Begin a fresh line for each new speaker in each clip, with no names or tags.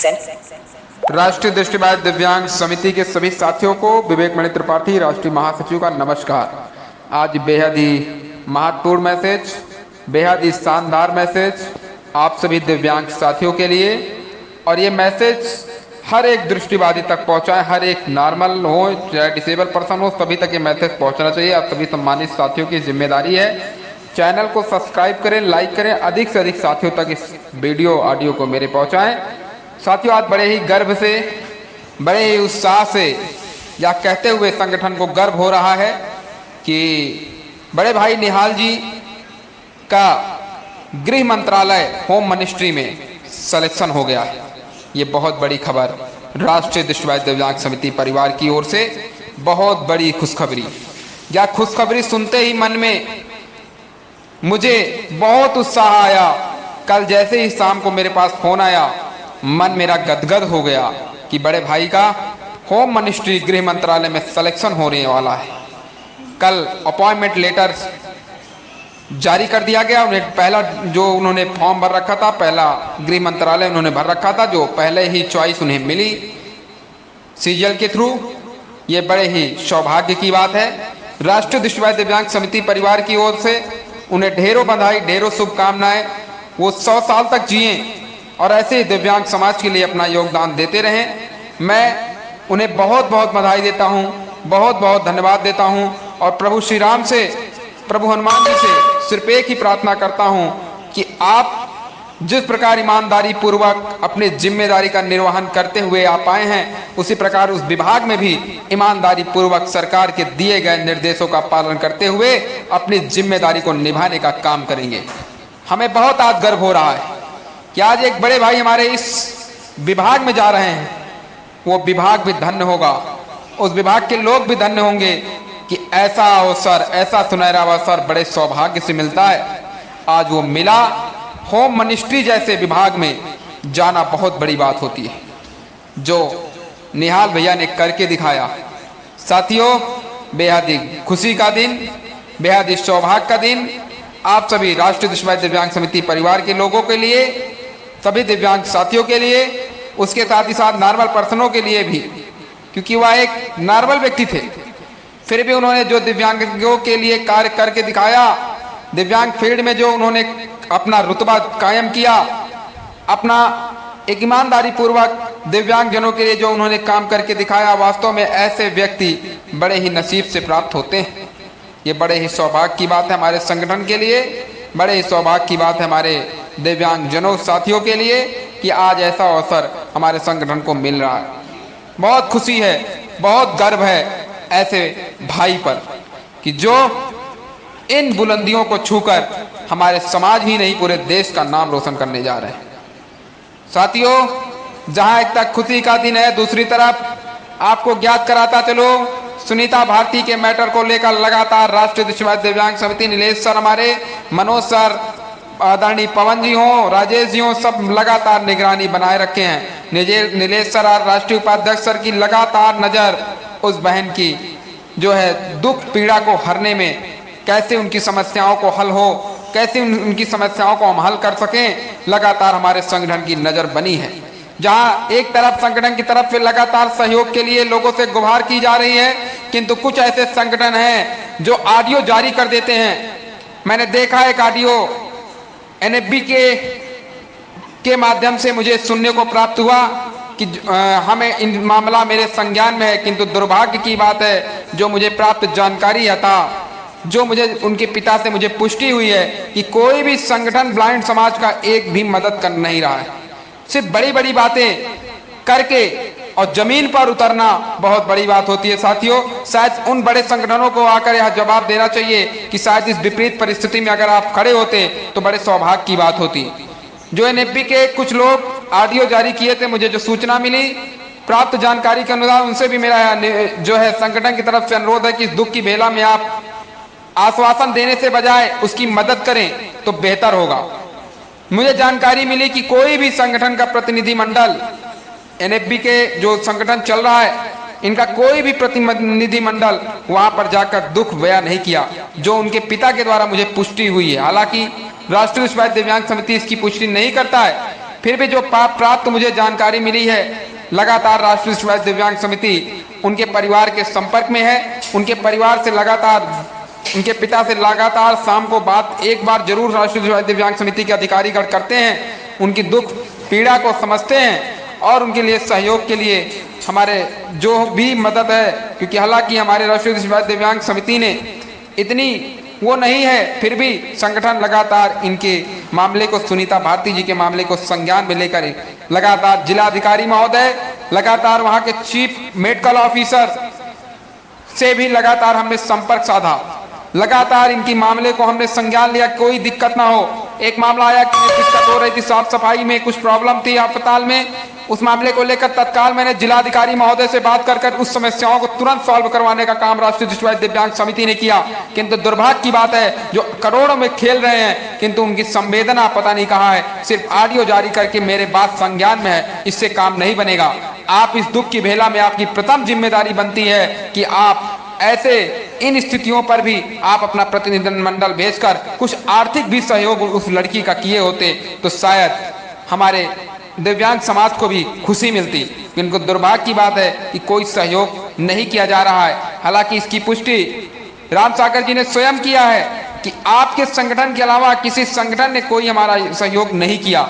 राष्ट्रीय दृष्टिबाधित दिव्यांग समिति के सभी साथियों को विवेक मणि त्रिपाठी राष्ट्रीय महासचिव का नमस्कार। आज बेहद ही महत्वपूर्ण मैसेज, बेहद ही शानदार मैसेज आप सभी दिव्यांग साथियों के लिए, और ये मैसेज हर एक दृष्टिबाधित तक पहुंचाएं। हर एक नॉर्मल हो चाहे डिसेबल पर्सन हो, सभी तक ये मैसेज पहुंचना चाहिए। आप सभी सम्मानित साथियों की जिम्मेदारी है। चैनल को सब्सक्राइब करें, लाइक करें, अधिक से अधिक साथियों तक इस वीडियो ऑडियो को मेरे पहुंचाएं। साथियों, आज बड़े ही गर्व से, बड़े ही उत्साह से या कहते हुए संगठन को गर्व हो रहा है कि बड़े भाई निहाल जी का गृह मंत्रालय होम मिनिस्ट्री में सिलेक्शन हो गया है। ये बहुत बड़ी खबर राष्ट्रीय दृष्टिबाधित दिव्यांग समिति परिवार की ओर से बहुत बड़ी खुशखबरी। या खुशखबरी सुनते ही मन में मुझे बहुत उत्साह आया। कल जैसे ही शाम को मेरे पास फोन आया, मन मेरा गदगद हो गया कि बड़े भाई का होम मिनिस्ट्री गृह मंत्रालय में सिलेक्शन होने वाला है। कल अपॉइंटमेंट लेटर जारी कर दिया गया। उन्हें पहला जो उन्होंने फॉर्म भर रखा था, पहला गृह मंत्रालय उन्होंने भर रखा था, जो पहले ही चॉइस उन्हें मिली सीजीएल के थ्रू। ये बड़े ही सौभाग्य की बात है। राष्ट्रीय दृष्टिबाधित दिव्यांग समिति परिवार की ओर से उन्हें ढेरों बधाई, ढेरों शुभकामनाएं। वो 100 साल तक जिए और ऐसे ही दिव्यांग समाज के लिए अपना योगदान देते रहें। मैं उन्हें बहुत बहुत बधाई देता हूं, बहुत बहुत धन्यवाद देता हूं, और प्रभु श्री राम से, प्रभु हनुमान जी से सिर्फ एक ही प्रार्थना करता हूं कि आप जिस प्रकार ईमानदारी पूर्वक अपनी जिम्मेदारी का निर्वहन करते हुए आप आए हैं, उसी प्रकार उस विभाग में भी ईमानदारी पूर्वक सरकार के दिए गए निर्देशों का पालन करते हुए अपनी जिम्मेदारी को निभाने का काम करेंगे। हमें बहुत आज गर्व हो रहा है कि आज एक बड़े भाई हमारे इस विभाग में जा रहे हैं। वो विभाग भी धन्य होगा, उस विभाग के लोग भी धन्य होंगे कि ऐसा अवसर, ऐसा सुनहरा अवसर बड़े सौभाग्य से मिलता है। आज वो मिला। होम मिनिस्ट्री जैसे विभाग में जाना बहुत बड़ी बात होती है, जो निहाल भैया ने करके दिखाया। साथियों, बेहद ही खुशी का दिन, बेहद ही सौभाग्य का दिन आप सभी राष्ट्रीय दृष्टिबाधित दिव्यांग समिति परिवार के लोगों के लिए, सभी दिव्यांग साथियों के लिए, उसके साथ ही साथ नॉर्मल पर्सनों के लिए भी, क्योंकि वह एक नॉर्मल व्यक्ति थे, फिर भी उन्होंने जो दिव्यांगों के लिए कार्य करके दिखाया, दिव्यांग फील्ड में जो उन्होंने अपना रुतबा कायम किया, अपना एक ईमानदारी पूर्वक दिव्यांग जनों के लिए जो उन्होंने काम करके दिखाया, वास्तव में ऐसे व्यक्ति बड़े ही नसीब से प्राप्त होते हैं। ये बड़े ही सौभाग्य की बात है हमारे संगठन के लिए, बड़े ही सौभाग्य की बात है हमारे दिव्यांग जनों साथियों के लिए कि आज ऐसा अवसर हमारे संगठन को मिल रहा है। बहुत खुशी है, बहुत गर्व है ऐसे भाई पर कि जो इन बुलंदियों को छूकर हमारे समाज ही नहीं पूरे देश का नाम रोशन करने जा रहे हैं। साथियों, जहां एक तक खुशी का दिन है, दूसरी तरफ आपको ज्ञात कराता चलो, सुनीता भारती के मैटर को लेकर लगातार राष्ट्रीय दृष्टिबाधित दिव्यांग समिति, नीलेश सर हमारे, मनोज सर, आदरणीय पवन जी हों, राजेश जी हों, सब लगातार निगरानी बनाए रखे हैं। नीलेश सर और राष्ट्रीय उपाध्यक्ष सर की लगातार नजर उस बहन की जो है दुख पीड़ा को हरने में, कैसे उनकी समस्याओं को हल हो, कैसे उनकी समस्याओं को हम हल कर सकें, लगातार हमारे संगठन की नजर बनी है। जहां एक तरफ संगठन की तरफ से लगातार सहयोग के लिए लोगों से गुहार की जा रही है, किंतु कुछ ऐसे संगठन हैं जो ऑडियो जारी कर देते हैं। मैंने देखा एक ऑडियो एनएफबी के माध्यम से मुझे सुनने को प्राप्त हुआ कि हमें इन मामला मेरे संज्ञान में है, किंतु दुर्भाग्य की बात है जो मुझे प्राप्त जानकारी था, जो मुझे उनके पिता से मुझे पुष्टि हुई है कि कोई भी संगठन ब्लाइंड समाज का एक भी मदद कर नहीं रहा है। सिर्फ बड़ी बड़ी बातें करके और जमीन पर उतरना बहुत बड़ी बात होती है। साथियों, शायद उन बड़े संगठनों को आकर यह जवाब देना चाहिए कि शायद इस विपरीत परिस्थिति में अगर आप खड़े होते तो बड़े सौभाग्य की बात होती। जो एनएफबी के कुछ लोग ऑडियो जारी किए थे, मुझे जो सूचना मिली, प्राप्त जानकारी के अनुसार, उनसे भी मेरा जो है संगठन की तरफ से अनुरोध है कि इस दुख की बेला में आप आश्वासन देने से बजाय उसकी मदद करें तो बेहतर होगा। मुझे जानकारी मिली कि कोई भी संगठन का प्रतिनिधिमंडल, एनएफबी के जो संगठन चल रहा है, इनका कोई भी प्रतिनिधिमंडल वहां पर जाकर दुख बयां नहीं किया, जो उनके पिता के द्वारा मुझे पुष्टि हुई है। हालांकि राष्ट्रीय दृष्टिबाधित दिव्यांग समिति इसकी पुष्टि नहीं करता है, फिर भी जो प्राप्त मुझे जानकारी मिली है, लगातार राष्ट्रीय शिवाजी दिव्यांग समिति उनके परिवार के संपर्क में है। उनके परिवार से लगातार, उनके पिता से लगातार शाम को बात एक बार जरूर राष्ट्रीय शिवाजी दिव्यांग समिति के अधिकारीगण करते हैं, उनकी दुख पीड़ा को समझते हैं और उनके लिए सहयोग के लिए हमारे जो भी मदद है, क्योंकि हालांकि हमारे राष्ट्रीय शिवाजी दिव्यांग समिति ने इतनी वो नहीं है, फिर भी संगठन लगातार इनके मामले को, सुनीता भारती जी के मामले को संज्ञान में लेकर लगातार जिलाधिकारी महोदय, लगातार वहां के चीफ मेडिकल ऑफिसर से भी लगातार हमने संपर्क साधा, लगातार इनकी मामले को हमने संज्ञान लिया, कोई दिक्कत ना हो। एक मामला आया कि दिक्कत हो रही थी, साफ सफाई में कुछ प्रॉब्लम थी अस्पताल में, उस मामले को लेकर तत्काल मैंने जिलाधिकारी महोदय से बात कर उस समस्याओं को तुरंत सॉल्व करवाने का काम राष्ट्रीय शिवाजी दिव्यांग समिति ने किया। किंतु दुर्भाग्य की बात है, जो करोड़ों में खेल रहे हैं किंतु उनकी संवेदना पता नहीं कहाँ है, सिर्फ ऑडियो जारी करके मेरे बात संज्ञान में है, इससे काम नहीं बनेगा। आप इस दुख की भेला में आपकी प्रथम जिम्मेदारी बनती है कि आप ऐसे इन स्थितियों पर भी आप अपना प्रतिनिधिमंडल भेजकर कुछ आर्थिक भी सहयोग उस लड़की का किए होते तो शायद हमारे दिव्यांग समाज को भी खुशी मिलती। किंतु दुर्भाग्य की बात है कि कोई सहयोग नहीं किया जा रहा है। हालांकि इसकी पुष्टि राम सागर जी ने स्वयं किया है कि आपके संगठन के अलावा किसी संगठन ने कोई हमारा सहयोग नहीं किया।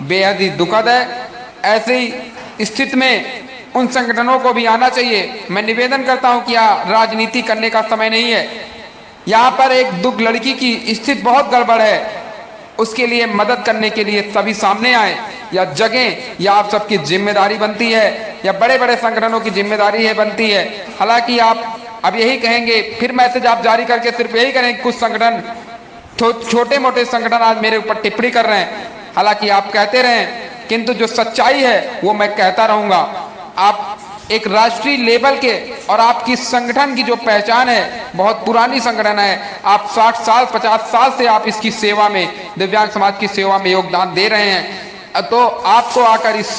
बेहद ही दुखद है। ऐसी स्थिति में उन संगठनों को भी आना चाहिए। मैं निवेदन करता हूं कि राजनीति करने का समय नहीं है। यहाँ पर एक दुख लड़की की स्थिति बहुत गड़बड़ है, उसके लिए मदद करने के लिए सभी सामने आए, या जगें, या आप सबकी जिम्मेदारी बनती है, या बड़े बड़े संगठनों की जिम्मेदारी है बनती है। हालांकि आप अब यही कहेंगे, फिर मैसेज आप जारी करके सिर्फ यही करें, कुछ संगठन, छोटे मोटे संगठन आज मेरे ऊपर टिप्पणी कर रहे हैं। हालांकि आप कहते रहें, किंतु जो सच्चाई है वो मैं कहता रहूंगा। आप एक राष्ट्रीय लेवल के और आपकी संगठन की जो पहचान है, बहुत पुरानी संगठन है, आप 60 साल 50 साल से आप इसकी सेवा में, दिव्यांग समाज की सेवा में योगदान दे रहे हैं, तो आपको आकर इस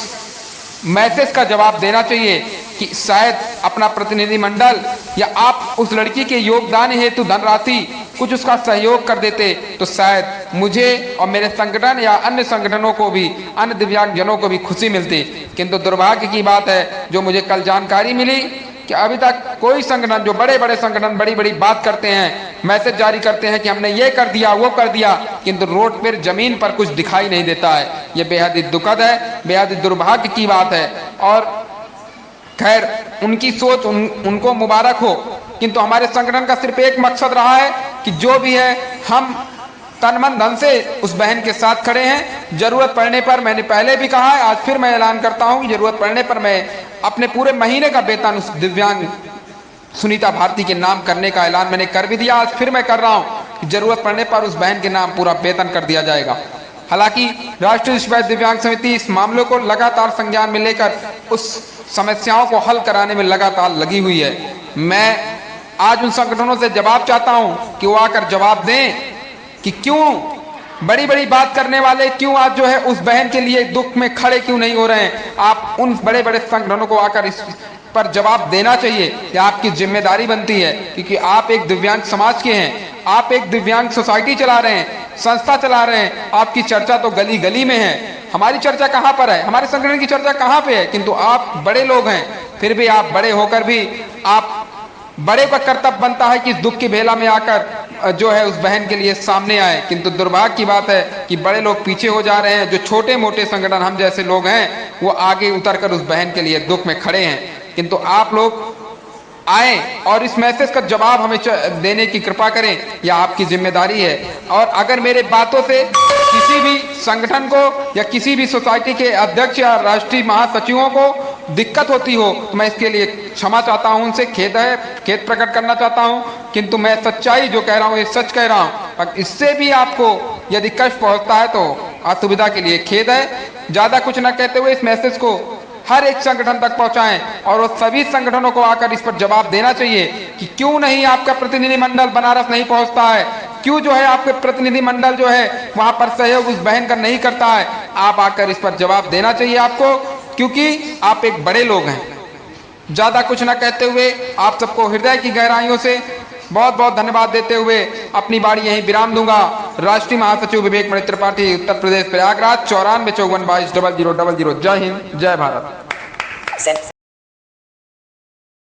मैसेज का जवाब देना चाहिए कि शायद अपना प्रतिनिधिमंडल या आप उस लड़की के योगदान हेतु धनराशि कुछ उसका सहयोग कर देते तो शायद मुझे और मेरे संगठन या अन्य संगठनों को भी, अन्य दिव्यांग जनों को भी खुशी मिलती। किंतु दुर्भाग्य की बात है, जो मुझे कल जानकारी मिली कि अभी तक कोई संगठन, जो बड़े बड़े संगठन बड़ी बड़ी बात करते हैं, मैसेज जारी करते हैं कि हमने ये कर दिया वो कर दिया, किंतु रोड पर जमीन पर कुछ दिखाई नहीं देता है। ये बेहद ही दुखद है, बेहद ही दुर्भाग्य की बात है। और खैर, उनकी सोच, उनको मुबारक हो, किंतु हमारे संगठन का सिर्फ एक मकसद रहा है कि जो भी है हम तन मन धन से उस बहन के साथ खड़े हैं। जरूरत पड़ने पर, मैंने पहले भी कहा है, आज फिर मैं ऐलान करता हूं कि जरूरत पड़ने पर मैं अपने पूरे महीने का वेतन उस दिव्यांग सुनीता भारती के नाम करने का ऐलान मैंने कर भी दिया, आज फिर मैं कर रहा हूं कि जरूरत पड़ने पर उस बहन के नाम पूरा वेतन कर दिया जाएगा। हालांकि राष्ट्रीय शिवाजी दिव्यांग समिति इस मामले को लगातार संज्ञान में लेकर उस समस्याओं को हल कराने में लगातार लगी हुई है। मैं आज उन संगठनों से जवाब चाहता हूं कि वो आकर जवाब दें कि क्यों बड़ी बड़ी बात करने वाले क्यों आज जो है उस बहन के लिए दुख में खड़े क्यों नहीं हो रहे हैं। आप उन बड़े बड़े संगठनों को आकर इस पर जवाब देना चाहिए, यह आपकी जिम्मेदारी बनती है, क्योंकि आप एक दिव्यांग समाज के हैं, आप एक दिव्यांग सोसाइटी चला रहे हैं, संस्था चला रहे हैं। आपकी चर्चा तो गली गली में है, हमारी चर्चा कहाँ पर है, हमारे संगठन की चर्चा कहाँ पे है। किंतु आप बड़े लोग हैं, फिर भी आप बड़े होकर भी आप बड़े का कर्तव्य बनता है कि इस दुख की भेला में आकर जो है उस बहन के लिए सामने आए। किंतु दुर्भाग्य की बात है कि बड़े लोग पीछे हो जा रहे हैं, जो छोटे मोटे संगठन हम जैसे लोग हैं वो आगे उतरकर उस बहन के लिए दुख में खड़े हैं। किंतु आप लोग आए और इस मैसेज का जवाब हमें देने की कृपा करें, यह आपकी जिम्मेदारी है। और अगर मेरे बातों से किसी भी संगठन को या किसी भी सोसाइटी के अध्यक्ष या राष्ट्रीय महासचिवों को दिक्कत होती हो तो मैं इसके लिए क्षमा चाहता हूं, उनसे खेद प्रकट करना चाहता हूं। किंतु मैं सच्चाई जो कह रहा हूं ये सच कह रहा हूं। इससे भी आपको यदि कष्ट पहुंचता है तो असुविधा के लिए खेद है। ज्यादा कुछ न कहते हुए इस मैसेज को हर एक संगठन तक पहुंचाएं और वो सभी संगठनों को आकर इस पर जवाब देना चाहिए कि क्यों नहीं आपका प्रतिनिधिमंडल बनारस नहीं पहुंचता है, क्यों जो है आपके प्रतिनिधिमंडल जो है वहां पर सहयोग उस बहन का नहीं करता है। आप आकर इस पर जवाब देना चाहिए आपको, क्योंकि आप एक बड़े लोग हैं। ज्यादा कुछ न कहते हुए आप सबको हृदय की गहराइयों से बहुत बहुत धन्यवाद देते हुए अपनी बारी यहीं विराम दूंगा। राष्ट्रीय महासचिव विवेक मणि त्रिपाठी, उत्तर प्रदेश प्रयागराज 94 54 22 0000। जय हिंद, जय भारत।